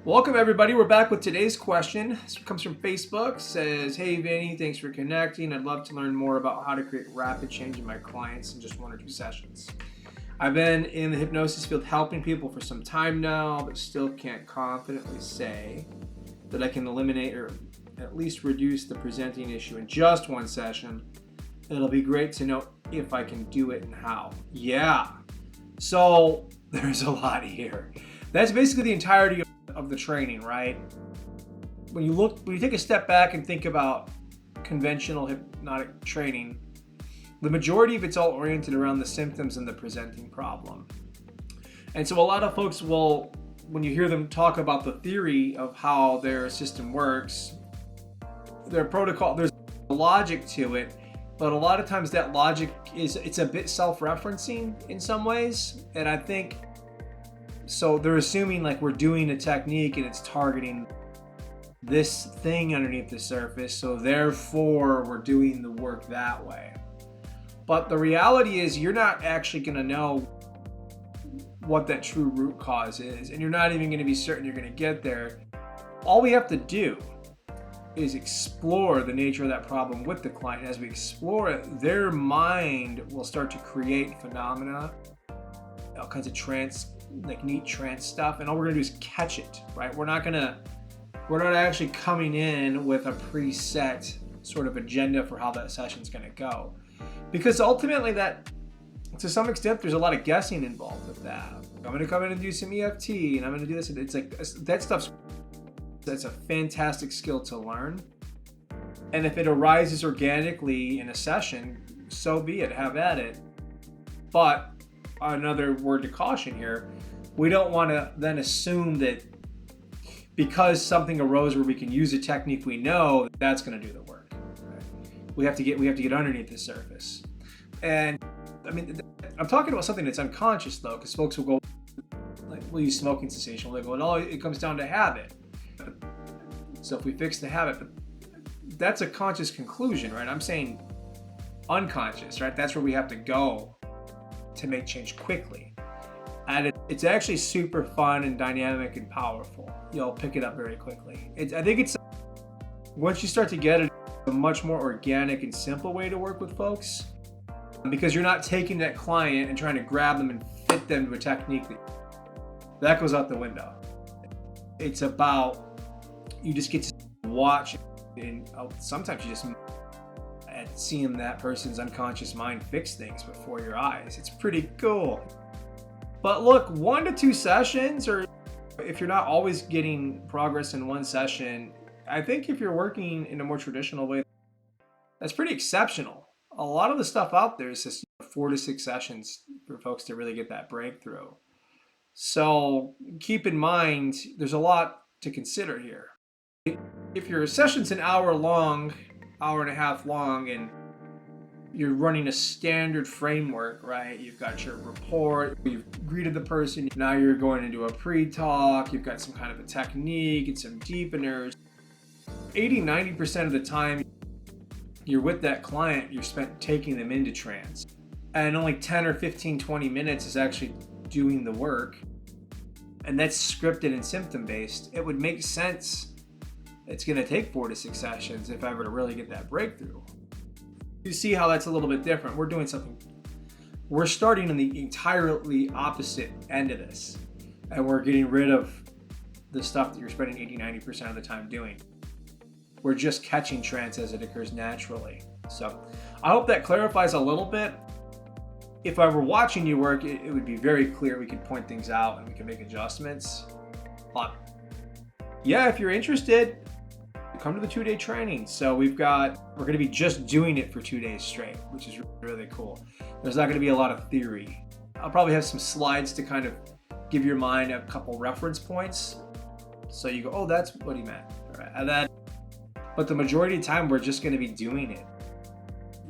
Welcome everybody, we're back with today's question. This comes from Facebook, says, hey Vinny, thanks for connecting. I'd love to learn more about how to create rapid change in my clients in just 1 or 2 sessions. I've been in the hypnosis field helping people for some time now, but still can't confidently say that I can eliminate or at least reduce the presenting issue in just 1 session. It'll be great to know if I can do it and how. Yeah, so there's a lot here. That's basically the entirety of the training, right? When you take a step back and think about conventional hypnotic training, the majority of it's all oriented around the symptoms and the presenting problem. And so a lot of folks will, when you hear them talk about the theory of how their system works, their protocol, there's a logic to it, but a lot of times that logic it's a bit self-referencing in some ways. And I think so they're assuming like we're doing a technique and it's targeting this thing underneath the surface, so therefore we're doing the work that way. But the reality is you're not actually going to know what that true root cause is, and you're not even going to be certain you're going to get there. All we have to do is explore the nature of that problem with the client. As we explore it, their mind will start to create phenomena, all kinds of trance, like neat trance stuff, and all we're gonna do is catch it, right? We're not actually coming in with a preset sort of agenda for how that session's gonna go, because ultimately that, to some extent, there's a lot of guessing involved with that. I'm gonna come in and do some EFT, and I'm gonna do this. It's like that stuff's, that's a fantastic skill to learn, and if it arises organically in a session, so be it, have at it. But another word to caution here, we don't want to then assume that because something arose where we can use a technique we know, that's going to do the work. Right? We have to get underneath the surface. And I mean, I'm talking about something that's unconscious though, because folks will go like, we'll use smoking cessation. They'll go, no, it comes down to habit. So if we fix the habit, that's a conscious conclusion, right? I'm saying unconscious, right? That's where we have to go to make change quickly. And it's actually super fun and dynamic and powerful. You'll pick it up very quickly. I think it's, once you start to get it, a much more organic and simple way to work with folks, because you're not taking that client and trying to grab them and fit them to a technique that goes out the window. It's about, you just get to watch, and sometimes you just at seeing that person's unconscious mind fix things before your eyes. It's pretty cool. But look, 1 to 2 sessions, or if you're not always getting progress in 1 session, I think if you're working in a more traditional way, that's pretty exceptional. A lot of the stuff out there is just 4 to 6 sessions for folks to really get that breakthrough. So keep in mind, there's a lot to consider here. If your session's an hour long, hour and a half long, and you're running a standard framework, right? You've got your report, you've greeted the person, now you're going into a pre-talk, you've got some kind of a technique and some deepeners. 80-90% of the time you're with that client, you're spent taking them into trance. And only 10 or 15, 20 minutes is actually doing the work. And that's scripted and symptom-based. It would make sense it's gonna take 4 to 6 sessions if ever to really get that breakthrough. You see how that's a little bit different. We're starting on the entirely opposite end of this, and we're getting rid of the stuff that you're spending 80-90% of the time doing. We're just catching trance as it occurs naturally. So I hope that clarifies a little bit. If I were watching you work, it would be very clear. We could point things out and we can make adjustments. But yeah, if you're interested, come to the 2-day training. So we're going to be just doing it for 2 days straight, which is really cool. There's not going to be a lot of theory. I'll probably have some slides to kind of give your mind a couple reference points, so you go, oh, that's what he meant. All right. But the majority of the time, we're just going to be doing it.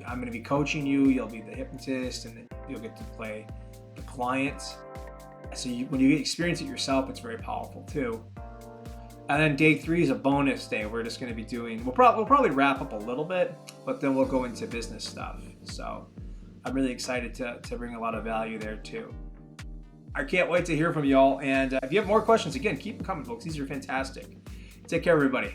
I'm going to be coaching you. You'll be the hypnotist, and then you'll get to play the client. So when you experience it yourself, it's very powerful too. And then day 3 is a bonus day. We're just going to be doing, we'll probably wrap up a little bit, but then we'll go into business stuff. So I'm really excited to bring a lot of value there too. I can't wait to hear from y'all. And if you have more questions, again, keep them coming, folks. These are fantastic. Take care, everybody.